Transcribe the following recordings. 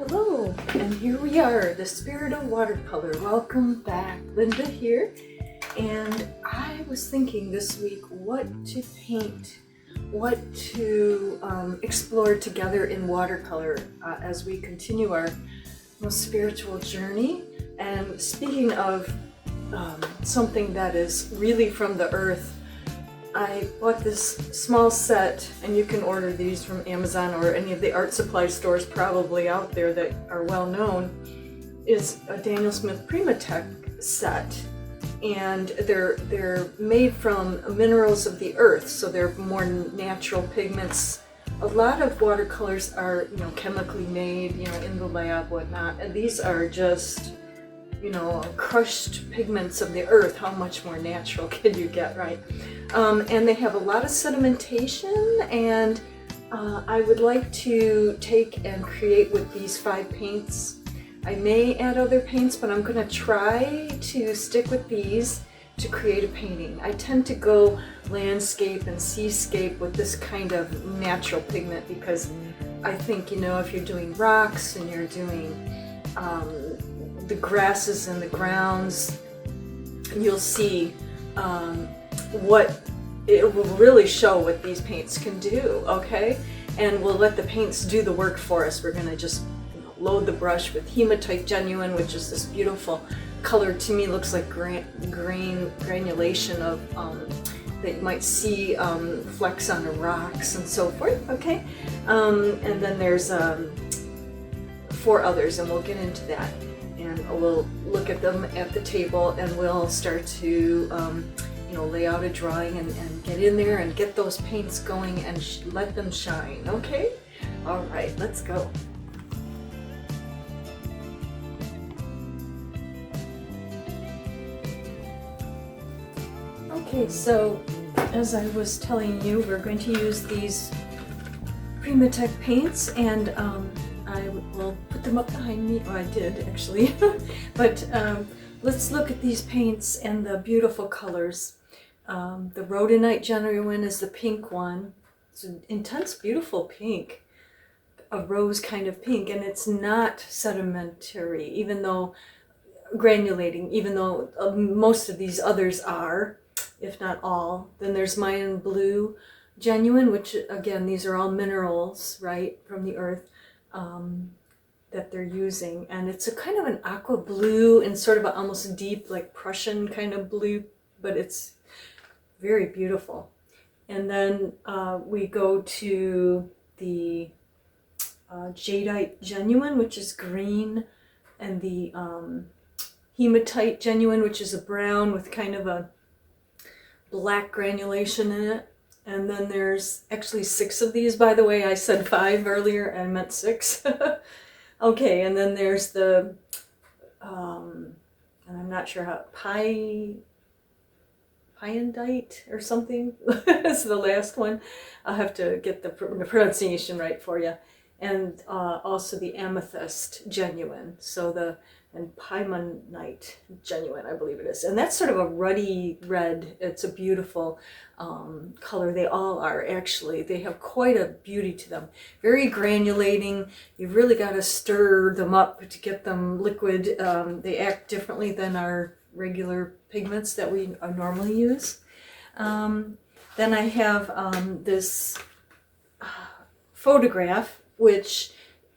Hello, and here we are, the Spirit of Watercolor. Welcome back, Linda here. And I was thinking this week what to paint, what to explore together in watercolor as we continue our most spiritual journey. And speaking of something that is really from the earth, I bought this small set, and you can order these from Amazon or any of the art supply stores probably out there that are well known. Is a Daniel Smith Primatek set, and they're made from minerals of the earth, so they're more natural pigments. A lot of watercolors are, chemically made, in the lab, whatnot, and these are just, crushed pigments of the earth. How much more natural can you get, right? And they have a lot of sedimentation, and I would like to take and create with these 5 paints. I may add other paints, but I'm going to try to stick with these to create a painting. I tend to go landscape and seascape with this kind of natural pigment because I think, if you're doing rocks and you're doing the grasses and the grounds, you'll see what it will really show what these paints can do, okay? And we'll let the paints do the work for us. We're gonna just load the brush with hematite genuine, which is this beautiful color. To me looks like granulation of that you might see flecks on the rocks and so forth, okay? And then there's 4 others, and we'll get into that. And we'll look at them at the table, and we'll start to lay out a drawing and get in there and get those paints going and let them shine, okay? All right, let's go. Okay, so as I was telling you, we're going to use these Primatek paints, and I will put them up behind me. Oh, I did actually. But let's look at these paints and the beautiful colors. The rhodonite genuine is the pink one. It's an intense, beautiful pink, a rose kind of pink, and it's not sedimentary, even though granulating, even though most of these others are, if not all. Then there's Mayan blue genuine, which again, these are all minerals, right, from the earth. That they're using, and it's a kind of an aqua blue and sort of an almost deep, like Prussian kind of blue, but it's very beautiful. And then we go to the jadeite genuine, which is green, and the hematite genuine, which is a brown with kind of a black granulation in it. And then there's actually 6 of these, by the way. I said 5 earlier and meant 6. Okay, and then there's the, and I'm not sure how, pyandite or something. That's the last one. I'll have to get the pronunciation right for you. And also the amethyst genuine. So and pymonite genuine, I believe it is. And that's sort of a ruddy red. It's a beautiful color. They all are, actually. They have quite a beauty to them. Very granulating. You've really got to stir them up to get them liquid. They act differently than our regular pigments that we normally use. Then I have this photograph, which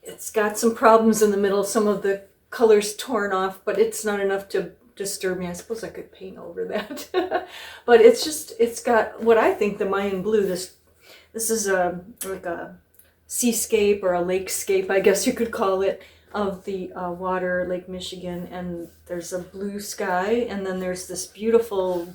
it's got some problems in the middle. Some of the colors torn off, but it's not enough to disturb me. I suppose I could paint over that. But it's got what I think the Mayan blue. This is like a seascape or a lakescape, I guess you could call it, of the water, Lake Michigan. And there's a blue sky, and then there's this beautiful,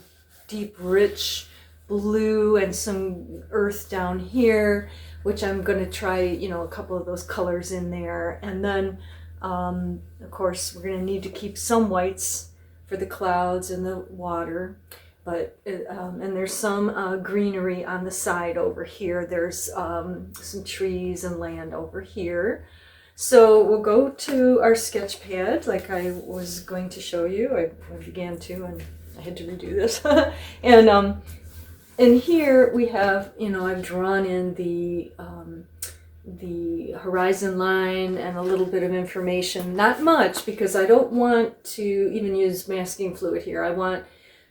deep, rich blue and some earth down here, which I'm going to try, a couple of those colors in there. And then of course, we're going to need to keep some whites for the clouds and the water, but and there's some greenery on the side over here. There's some trees and land over here. So we'll go to our sketch pad like I was going to show you. I began to, and I had to redo this. And here we have, I've drawn in the the horizon line and a little bit of information. Not much, because I don't want to even use masking fluid here. I want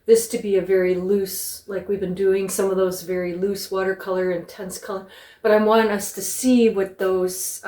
this to be a very loose, like we've been doing some of those very loose watercolor, intense color, but I want us to see what those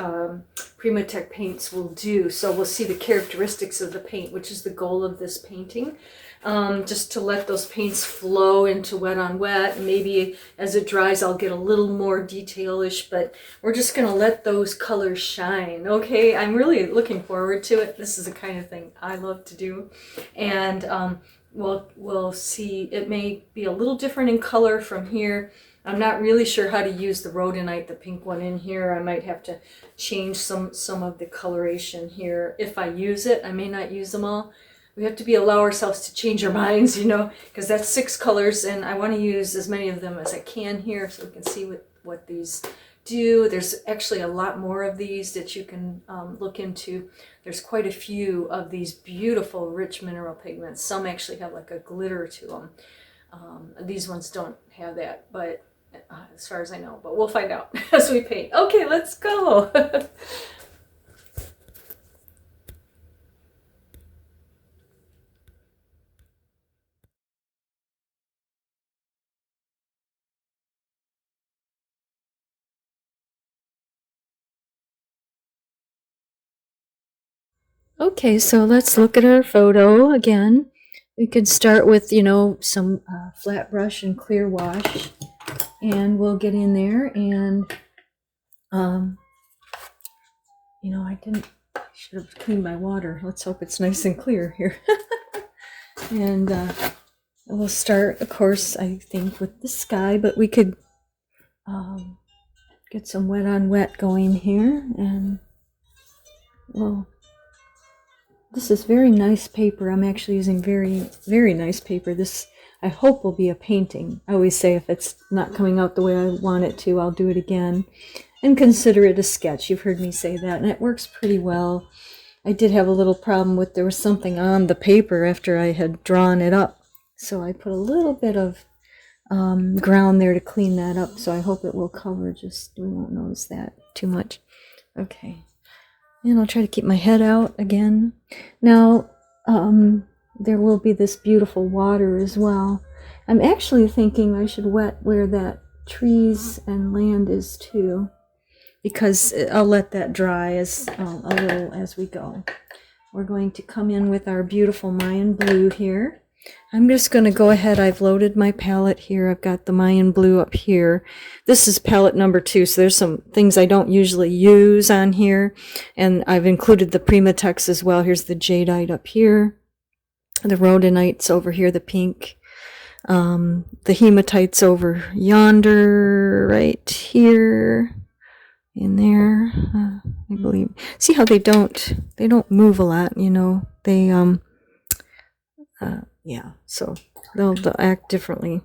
Primatek paints will do. So we'll see the characteristics of the paint, which is the goal of this painting. Just to let those paints flow into wet on wet. Maybe as it dries, I'll get a little more detailish, but we're just going to let those colors shine. Okay, I'm really looking forward to it. This is the kind of thing I love to do. And we'll see. It may be a little different in color from here. I'm not really sure how to use the rhodonite, the pink one in here. I might have to change some of the coloration here. If I use it, I may not use them all. We have to allow ourselves to change our minds, you know, because that's 6 colors, and I want to use as many of them as I can here so we can see what these do. There's actually a lot more of these that you can look into. There's quite a few of these beautiful, rich mineral pigments. Some actually have like a glitter to them. These ones don't have that, but as far as I know, but we'll find out as we paint. Okay, let's go. Okay, so let's look at our photo again. We could start with, you know, some flat brush and clear wash, and we'll get in there and, you know, I should have cleaned my water. Let's hope it's nice and clear here. And we'll start, of course, I think with the sky, but we could get some wet on wet going here, and well, this is very nice paper. I'm actually using very, very nice paper. This, I hope, will be a painting. I always say if it's not coming out the way I want it to, I'll do it again. And consider it a sketch. You've heard me say that, and it works pretty well. I did have a little problem with, there was something on the paper after I had drawn it up. So I put a little bit of ground there to clean that up. So I hope it will cover, just we won't notice that too much. Okay. And I'll try to keep my head out again. Now, there will be this beautiful water as well. I'm actually thinking I should wet where that trees and land is too, because I'll let that dry as a little as we go. We're going to come in with our beautiful Mayan blue here. I'm just going to go ahead. I've loaded my palette here. I've got the Mayan blue up here. This is palette number 2, so there's some things I don't usually use on here. And I've included the Primateks as well. Here's the jadeite up here. The rhodonite's over here, the pink. The hematite's over yonder, right here. In there, I believe. See how they don't move a lot, you know. They yeah, so they'll act differently.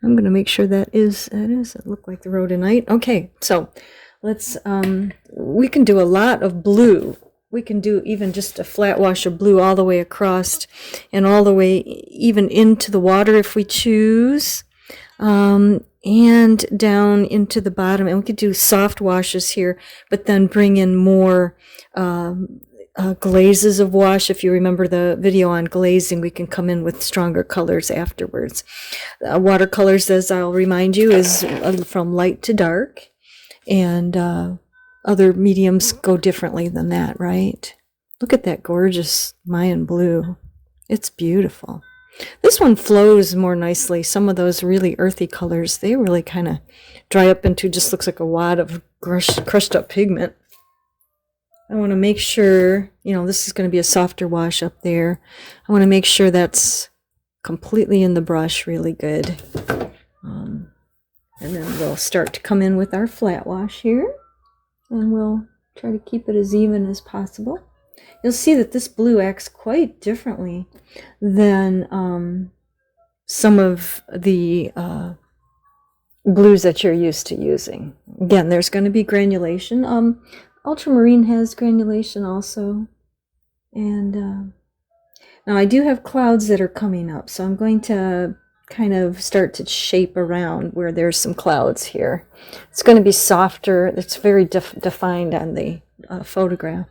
I'm going to make sure it look like the rhodonite. Okay, so let's, we can do a lot of blue. We can do even just a flat wash of blue all the way across and all the way even into the water if we choose, and down into the bottom. And we could do soft washes here, but then bring in more glazes of wash. If you remember the video on glazing, we can come in with stronger colors afterwards. Watercolors, as I'll remind you, is from light to dark, and other mediums go differently than that, right? Look at that gorgeous Mayan blue. It's beautiful. This one flows more nicely. Some of those really earthy colors, they really kind of dry up into just looks like a wad of crushed up pigment. I want to make sure, you know, this is going to be a softer wash up there. I want to make sure that's completely in the brush really good. And then we'll start to come in with our flat wash here. And we'll try to keep it as even as possible. You'll see that this blue acts quite differently than some of the blues that you're used to using. Again, there's going to be granulation. Ultramarine has granulation also. And now I do have clouds that are coming up, so I'm going to kind of start to shape around where there's some clouds here. It's going to be softer. It's very defined on the photograph.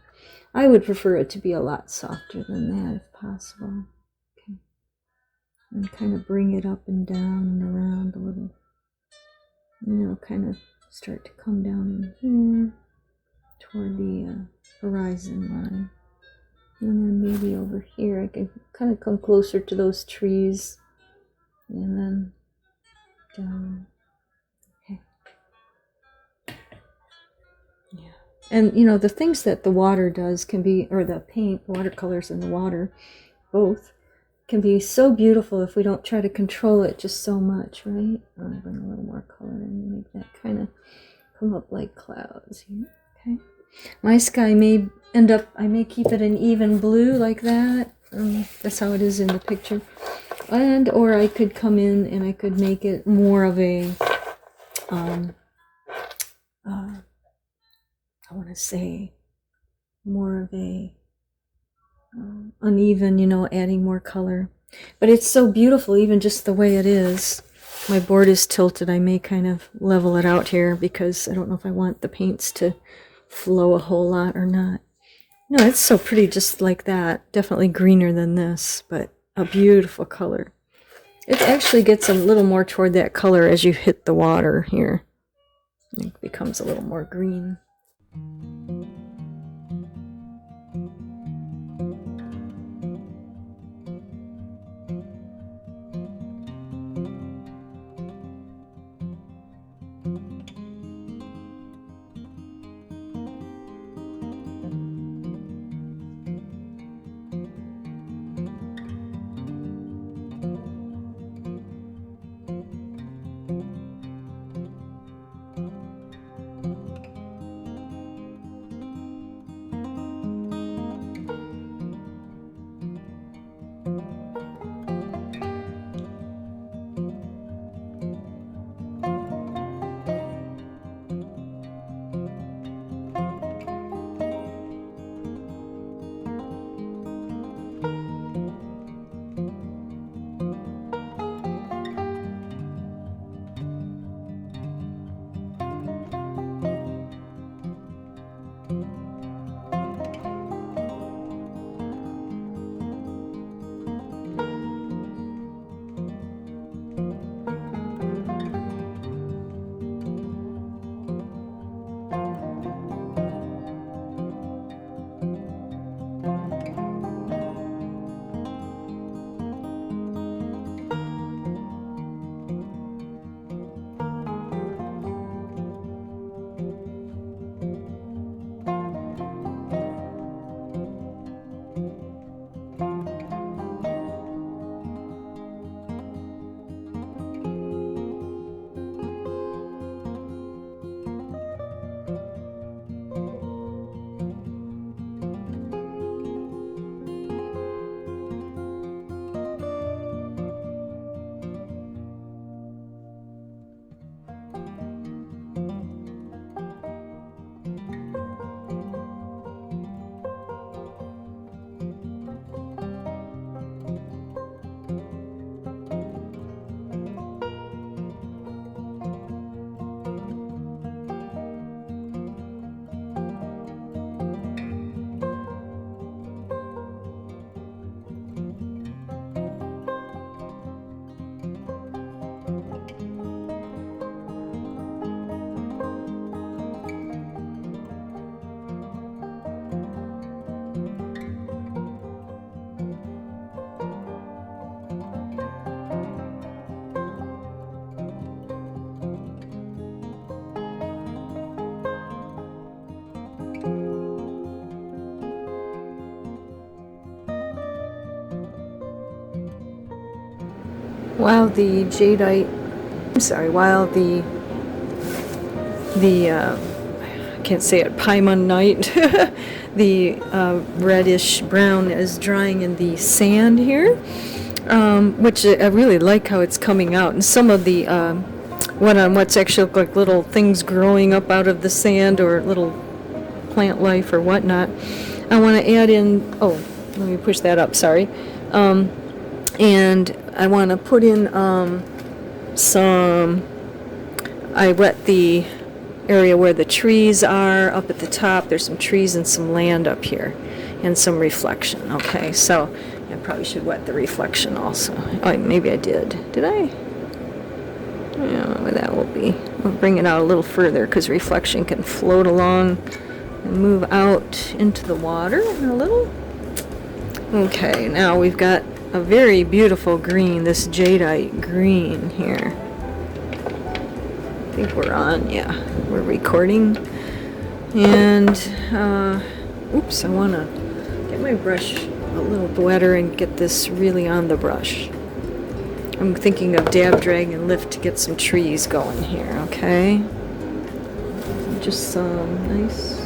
I would prefer it to be a lot softer than that if possible. Okay. And kind of bring it up and down and around a little. And it'll kind of start to come down in here toward the horizon line. And then maybe over here I can kind of come closer to those trees. And then down. Okay. Yeah. And you know, the things that the water does can be, or the paint, watercolors in the water, both, can be so beautiful if we don't try to control it just so much, right? I'll bring a little more color in and make that kind of come up like clouds here. Okay. My sky may end up, I may keep it an even blue like that. That's how it is in the picture. And or I could come in and I could make it more of a I want to say more of a uneven, you know, adding more color. But it's so beautiful even just the way it is. My board is tilted. I may kind of level it out here because I don't know if I want the paints to flow a whole lot or not. No, it's so pretty just like that. Definitely greener than this, but a beautiful color. It actually gets a little more toward that color as you hit the water here. It becomes a little more green. While the jadeite, while the I can't say it, paimonite, the reddish brown is drying in the sand here, which I really like how it's coming out. And some of the what's actually like little things growing up out of the sand or little plant life or whatnot. I want to add in, oh, let me push that up, sorry. And I want to put in some, I wet the area where the trees are up at the top. There's some trees and some land up here and some reflection. Okay, so I probably should wet the reflection also. Oh, maybe I did. Did I? Yeah, that will be. We'll bring it out a little further because reflection can float along and move out into the water a little. Okay, now we've got a very beautiful green, this jadeite green here. I think we're on, yeah, we're recording. And, oops, I want to get my brush a little wetter and get this really on the brush. I'm thinking of dab, drag, and lift to get some trees going here, okay? Just some nice,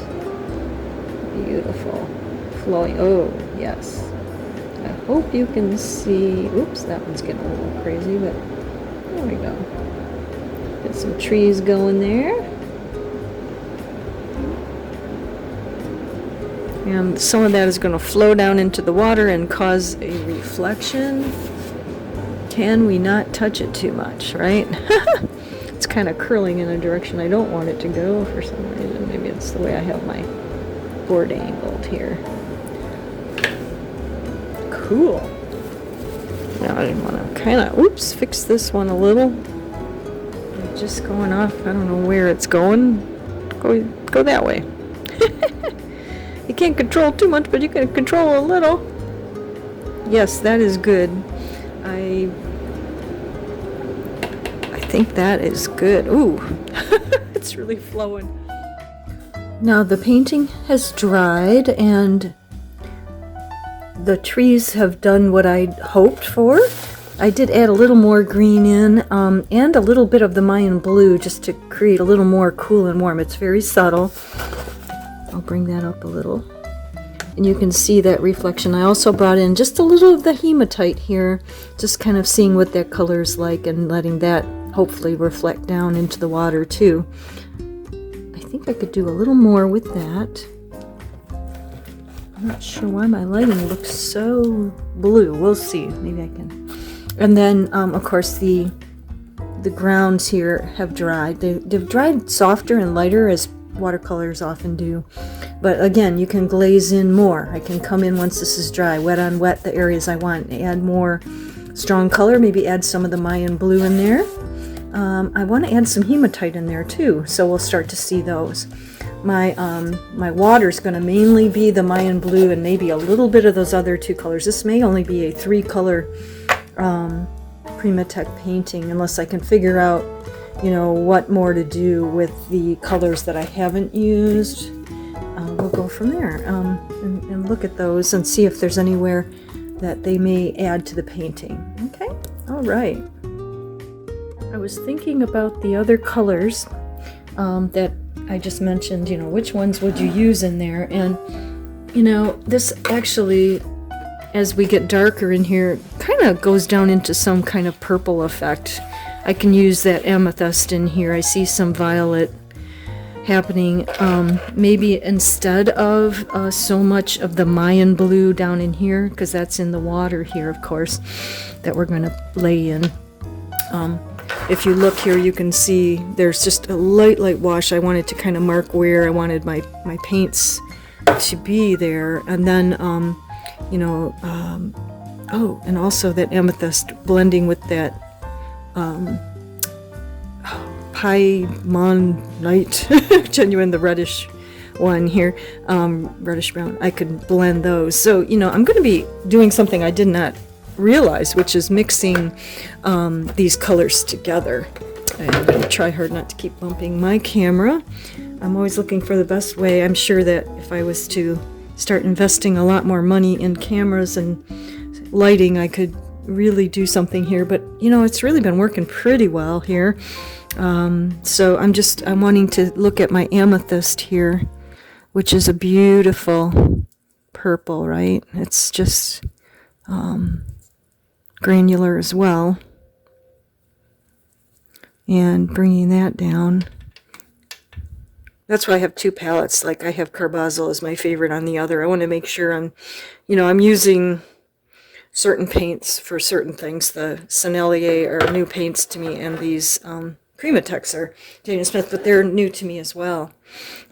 beautiful, flowing, oh, yes. I hope you can see, oops, that one's getting a little crazy, but there we go. Get some trees going there. And some of that is going to flow down into the water and cause a reflection. Can we not touch it too much, right? It's kind of curling in a direction I don't want it to go for some reason. Maybe it's the way I have my board angled here. Cool. Now I want to kind of, oops, fix this one a little. It's just going off. I don't know where it's going. Go that way. You can't control too much, but you can control a little. Yes, that is good. I think that is good. Ooh, it's really flowing. Now the painting has dried and the trees have done what I hoped for. I did add a little more green in and a little bit of the Mayan blue just to create a little more cool and warm. It's very subtle. I'll bring that up a little. And you can see that reflection. I also brought in just a little of the hematite here, just kind of seeing what that color is like and letting that hopefully reflect down into the water too. I think I could do a little more with that. I'm not sure why my lighting looks so blue. We'll see. Maybe I can. And then, of course, the grounds here have dried. They've dried softer and lighter as watercolors often do. But again, you can glaze in more. I can come in once this is dry, wet on wet the areas I want, add more strong color, maybe add some of the Mayan blue in there. I want to add some hematite in there too, so we'll start to see those. My water's going to mainly be the Mayan blue and maybe a little bit of those other two colors. This may only be a 3-color Primatek painting unless I can figure out, you know, what more to do with the colors that I haven't used. We'll go from there and look at those and see if there's anywhere that they may add to the painting. Okay, all right. I was thinking about the other colors that I just mentioned, you know, which ones would you use in there? And, you know, this actually, as we get darker in here, kind of goes down into some kind of purple effect. I can use that amethyst in here. I see some violet happening, maybe instead of so much of the Mayan blue down in here, because that's in the water here, of course, that we're going to lay in. If you look here, you can see there's just a light wash. I wanted to kind of mark where I wanted my paints to be there. And then, you know, oh, and also that amethyst blending with that Primatek, genuine, the reddish one here, reddish brown. I could blend those. So, you know, I'm going to be doing something I did not realize, which is mixing these colors together. And I'm going to try hard not to keep bumping my camera. I'm always looking for the best way. I'm sure that if I was to start investing a lot more money in cameras and lighting, I could really do something here. But, you know, it's really been working pretty well here. So I'm wanting to look at my amethyst here, which is a beautiful purple, right? It's just granular as well. And bringing that down. That's why I have two palettes. Like I have Carbazzo as my favorite on the other. I want to make sure I'm using certain paints for certain things. The Sennelier are new paints to me, and these Primateks are Daniel Smith, but they're new to me as well.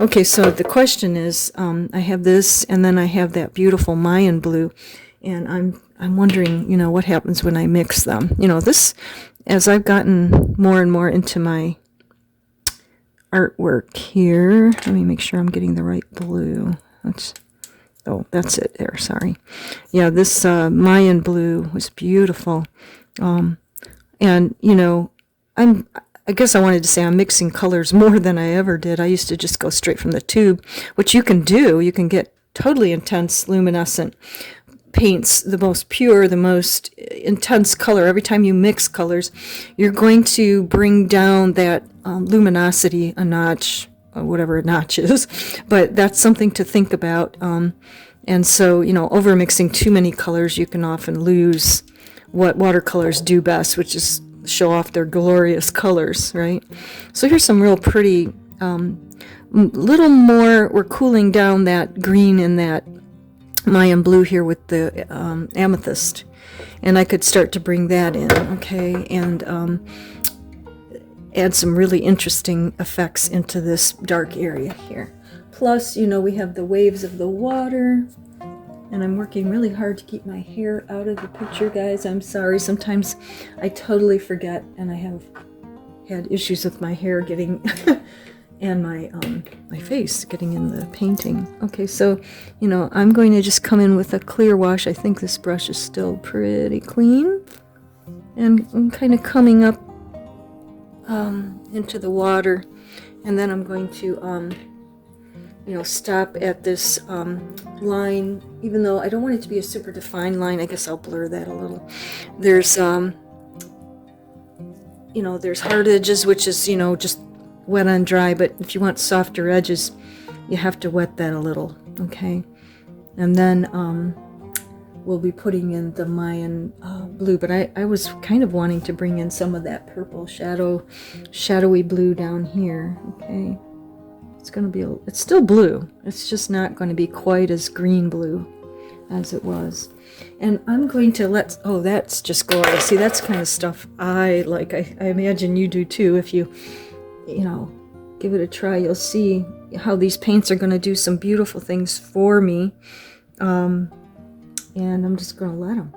Okay, so the question is, I have this, and then I have that beautiful Mayan blue, and I'm wondering, what happens when I mix them. This, as I've gotten more and more into my artwork here, let me make sure I'm getting the right blue. That's it there, sorry. Yeah, this Mayan blue was beautiful. And, I guess I wanted to say I'm mixing colors more than I ever did. I used to just go straight from the tube, which you can do. You can get totally intense luminescent paints, the most pure, the most intense color. Every time you mix colors, you're going to bring down that luminosity a notch, or whatever a notch is. But that's something to think about. And so, over mixing too many colors, you can often lose what watercolors do best, which is show off their glorious colors, right? So here's some real pretty, little more, we're cooling down that green in that Mayan blue here with the amethyst. And I could start to bring that in, okay? And add some really interesting effects into this dark area here. Plus, we have the waves of the water. And I'm working really hard to keep my hair out of the picture, guys. I'm sorry. Sometimes I totally forget, and I have had issues with my hair getting and my face getting in the painting. Okay, so, I'm going to just come in with a clear wash. I think this brush is still pretty clean. And I'm kind of coming up into the water. And then I'm going to stop at this line, even though I don't want it to be a super defined line. I guess I'll blur that a little. There's, there's hard edges, which is, just wet on dry, but if you want softer edges, you have to wet that a little, okay? And then we'll be putting in the Mayan blue, but I was kind of wanting to bring in some of that purple shadowy blue down here, okay? It's going to be, it's still blue. It's just not going to be quite as green blue as it was. And I'm going to that's just glorious. See, that's kind of stuff I like. I imagine you do too. If you give it a try, you'll see how these paints are going to do some beautiful things for me. And I'm just going to let them.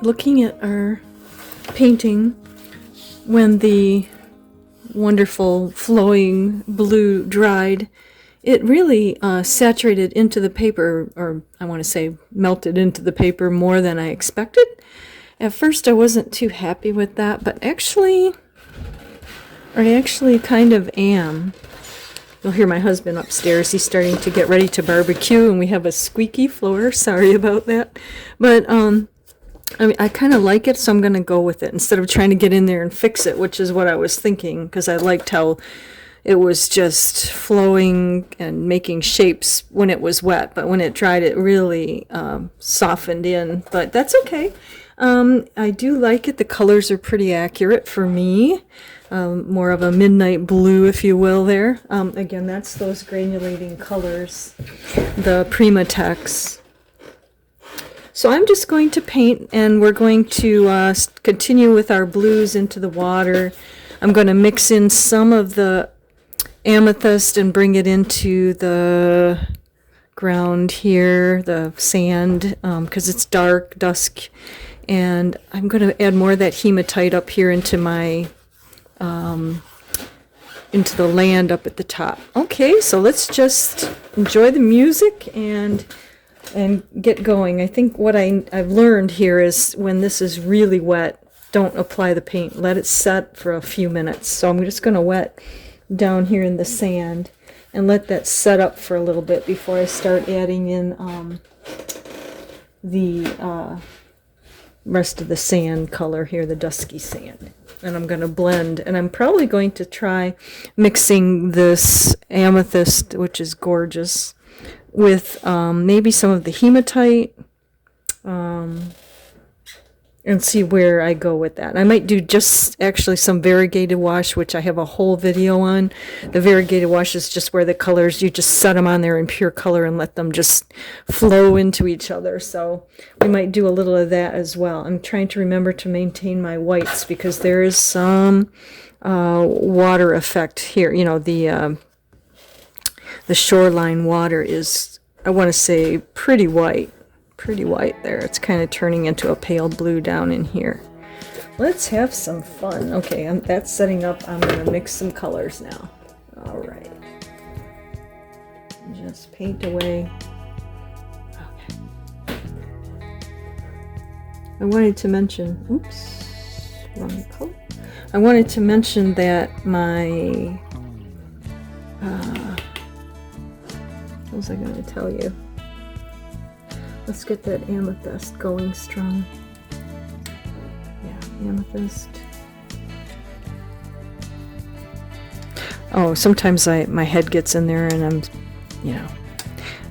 Looking at our painting, when the wonderful flowing blue dried, it really saturated into the paper, or I want to say melted into the paper more than I expected. At first I wasn't too happy with that, but I actually kind of am. You'll hear my husband upstairs. He's starting to get ready to barbecue, and we have a squeaky floor. Sorry about that. But I kind of like it, so I'm going to go with it instead of trying to get in there and fix it, which is what I was thinking, because I liked how it was just flowing and making shapes when it was wet, but when it dried, it really softened in. But that's okay. I do like it. The colors are pretty accurate for me. More of a midnight blue, if you will, there. Again, that's those granulating colors, the Primateks. So I'm just going to paint, and we're going to continue with our blues into the water. I'm going to mix in some of the amethyst and bring it into the ground here, the sand, because it's dark, dusk, and I'm going to add more of that hematite up here into my into the land up at the top. Okay, so let's just enjoy the music and get going. I think what I've learned here is when this is really wet, don't apply the paint. Let it set for a few minutes. So I'm just going to wet down here in the sand and let that set up for a little bit before I start adding in the rest of the sand color here, the dusky sand. And I'm going to blend, and I'm probably going to try mixing this amethyst, which is gorgeous, with maybe some of the hematite, and see where I go with that. I might do just actually some variegated wash, which I have a whole video on. The variegated wash is just where the colors, you just set them on there in pure color and let them just flow into each other. So we might do a little of that as well. I'm trying to remember to maintain my whites because there is some water effect here. You know, the shoreline water is, I want to say, pretty white there. It's kind of turning into a pale blue down in here. Let's have some fun. Okay, that's setting up. I'm going to mix some colors now. All right. Just paint away. Okay. I wanted to mention, oops, wrong color. I wanted to mention that my, what was I going to tell you? Let's get that amethyst going strong. Yeah, amethyst. Oh, sometimes my head gets in there and I'm, you know,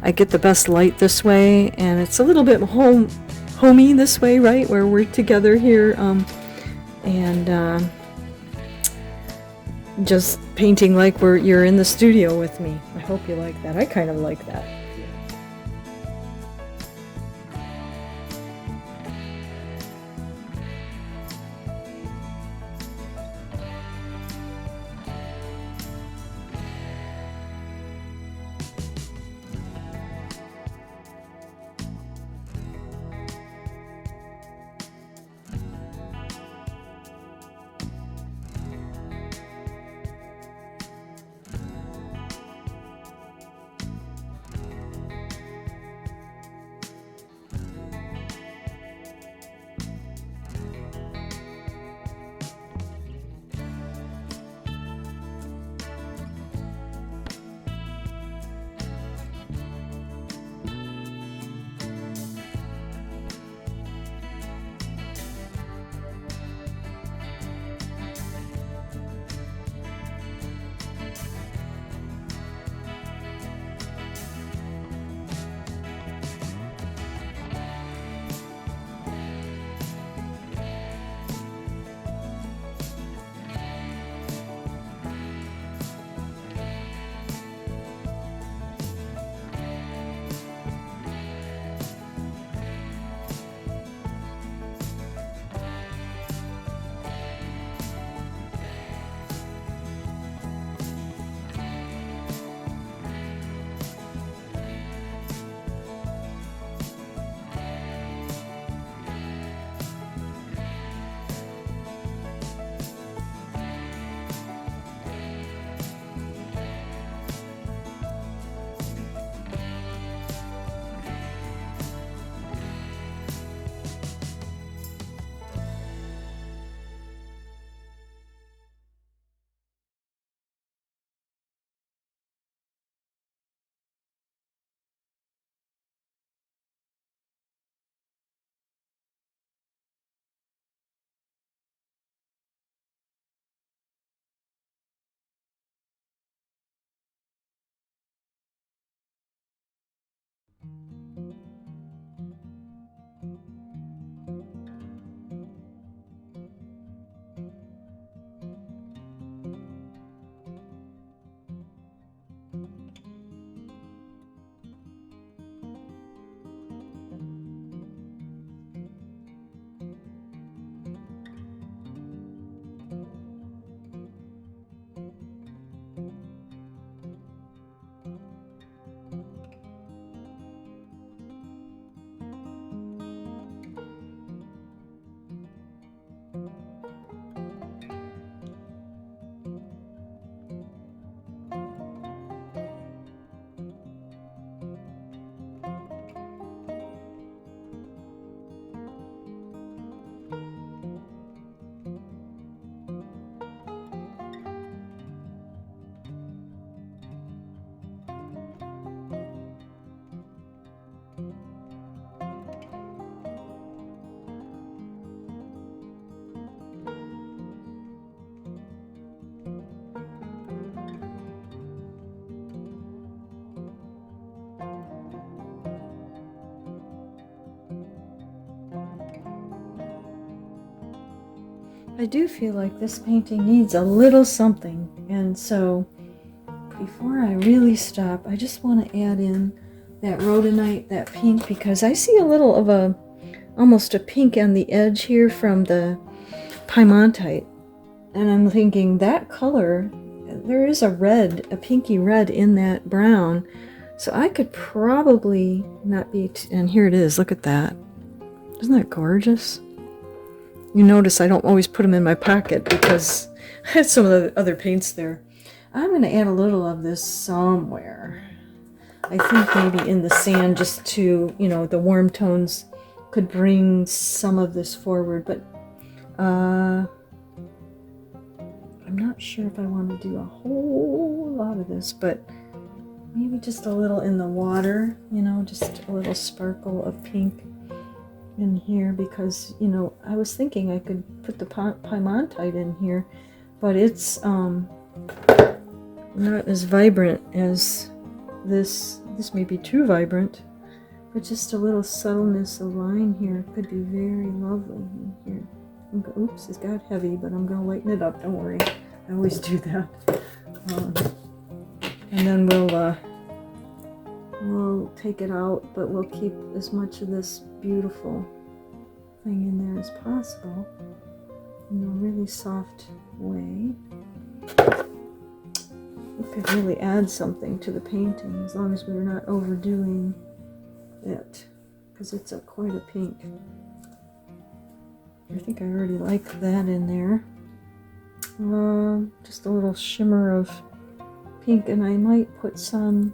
I get the best light this way, and it's a little bit homey this way, right? Where we're together here, and just painting like you're in the studio with me. I hope you like that. I kind of like that. I do feel like this painting needs a little something, and so before I really stop, I just want to add in that rhodonite, that pink, because I see a little of almost a pink on the edge here from the Primatek, and I'm thinking that color, there is a red, a pinky red in that brown, so I could probably not be, and here it is, look at that. Isn't that gorgeous? You notice I don't always put them in my pocket because I had some of the other paints there. I'm going to add a little of this somewhere. I think maybe in the sand, just to, you know, the warm tones could bring some of this forward, but I'm not sure if I want to do a whole lot of this, but maybe just a little in the water, you know, just a little sparkle of pink in here, because, you know, I was thinking I could put the Primatek in here, but it's not as vibrant as this. This may be too vibrant, but just a little subtleness of line here could be very lovely in here. Oops, it got heavy, but I'm going to lighten it up, don't worry. I always do that. And then we'll take it out, but we'll keep as much of this beautiful thing in there as possible in a really soft way. It could really add something to the painting as long as we're not overdoing it, because it's quite a pink. I think I already like that in there. Just a little shimmer of pink, and I might put some,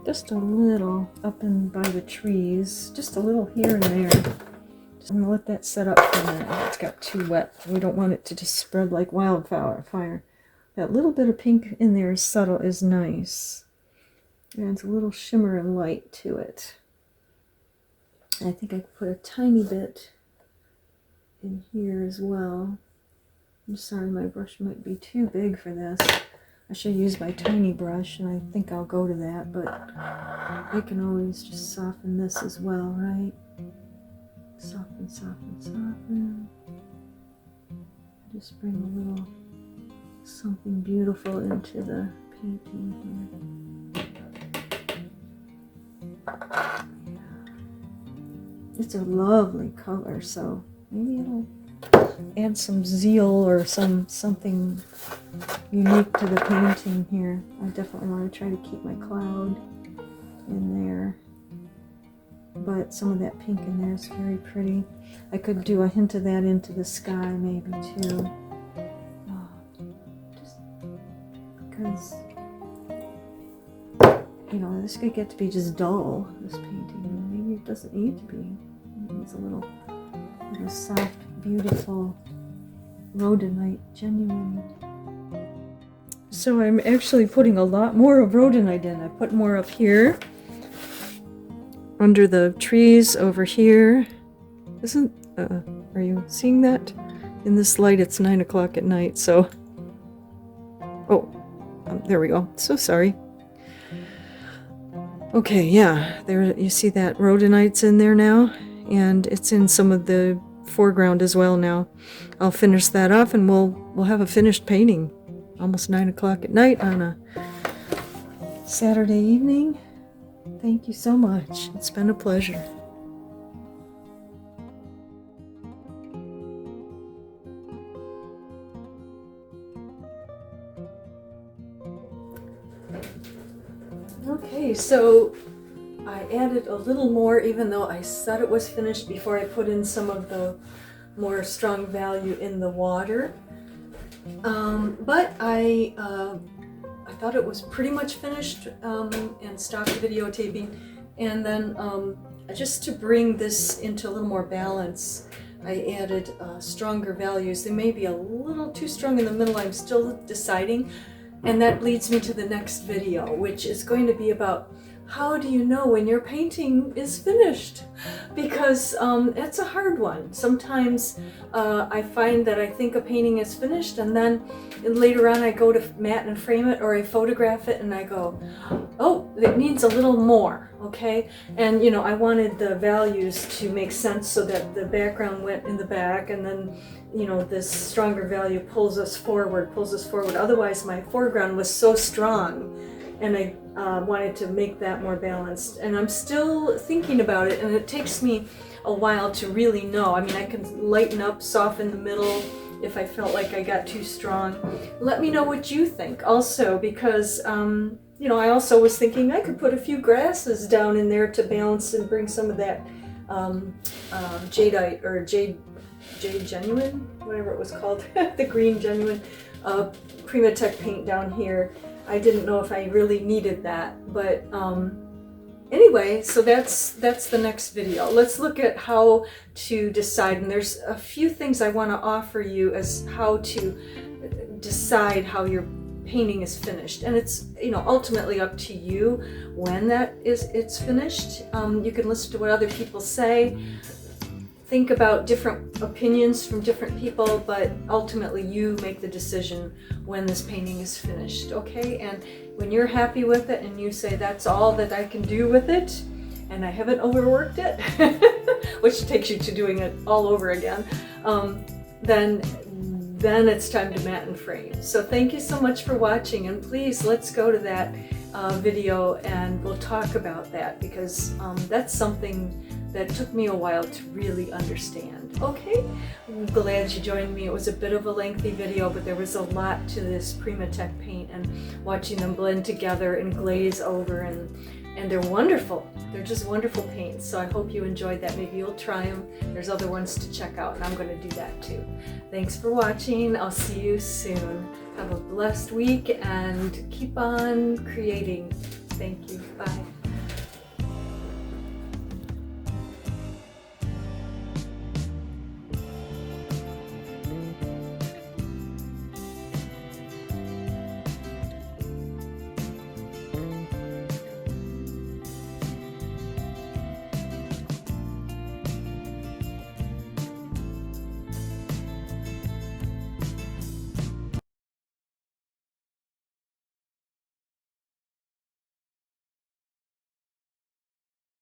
just a little up in by the trees, just a little here and there. Just, I'm gonna let that set up for a minute. It's got too wet. We don't want it to just spread like wildfire. That little bit of pink in there is subtle, is nice. Adds a little shimmer and light to it. I think I could put a tiny bit in here as well. I'm sorry, my brush might be too big for this. I should use my tiny brush, and I think I'll go to that, but I can always just soften this as well, right? Soften, soften, soften. Just bring a little something beautiful into the painting here. It's a lovely color, so maybe it'll add some zeal or something unique to the painting here. I definitely want to try to keep my cloud in there, but some of that pink in there is very pretty. I could do a hint of that into the sky maybe too. Just because, you know, this could get to be just dull, this painting. Maybe it doesn't need to be. It needs a little soft, beautiful rhodonite, genuine. So I'm actually putting a lot more of rhodonite in. I put more up here, under the trees over here. Are you seeing that? In this light, it's 9 o'clock at night, so. There we go. So sorry. Okay, yeah, there you see that rhodonite's in there now, and it's in some of the foreground as well now. I'll finish that off, and we'll have a finished painting. Almost 9 o'clock at night on a Saturday evening. Thank you so much. It's been a pleasure. Okay, so I added a little more, even though I said it was finished before I put in some of the more strong value in the water. But I thought it was pretty much finished and stopped videotaping. And then just to bring this into a little more balance, I added stronger values. They may be a little too strong in the middle. I'm still deciding. And that leads me to the next video, which is going to be about how do you know when your painting is finished? Because it's a hard one. Sometimes I find that I think a painting is finished, and then later on I go to mat and frame it, or I photograph it and I go, oh, it needs a little more, okay? And you know, I wanted the values to make sense so that the background went in the back, and then you know, this stronger value pulls us forward. Otherwise my foreground was so strong, and I wanted to make that more balanced. And I'm still thinking about it, and it takes me a while to really know. I mean, I can lighten up, soften the middle if I felt like I got too strong. Let me know what you think also, because you know, I also was thinking I could put a few grasses down in there to balance and bring some of that jadeite, or jade genuine, whatever it was called, the green genuine Primatek paint down here. I didn't know if I really needed that, but anyway, so that's the next video. Let's look at how to decide, and there's a few things I want to offer you as how to decide how your painting is finished. And it's, you know, ultimately up to you when it's finished. You can listen to what other people say, think about different opinions from different people, but ultimately you make the decision when this painting is finished, okay? And when you're happy with it and you say that's all that I can do with it, and I haven't overworked it, which takes you to doing it all over again, then it's time to mat and frame. So thank you so much for watching, and please let's go to that video and we'll talk about that, because that's something that took me a while to really understand. Okay, I'm glad you joined me. It was a bit of a lengthy video, but there was a lot to this Primatek paint, and watching them blend together and glaze over, and they're wonderful. They're just wonderful paints. So I hope you enjoyed that. Maybe you'll try them. There's other ones to check out, and I'm going to do that too. Thanks for watching. I'll see you soon. Have a blessed week and keep on creating. Thank you. Bye.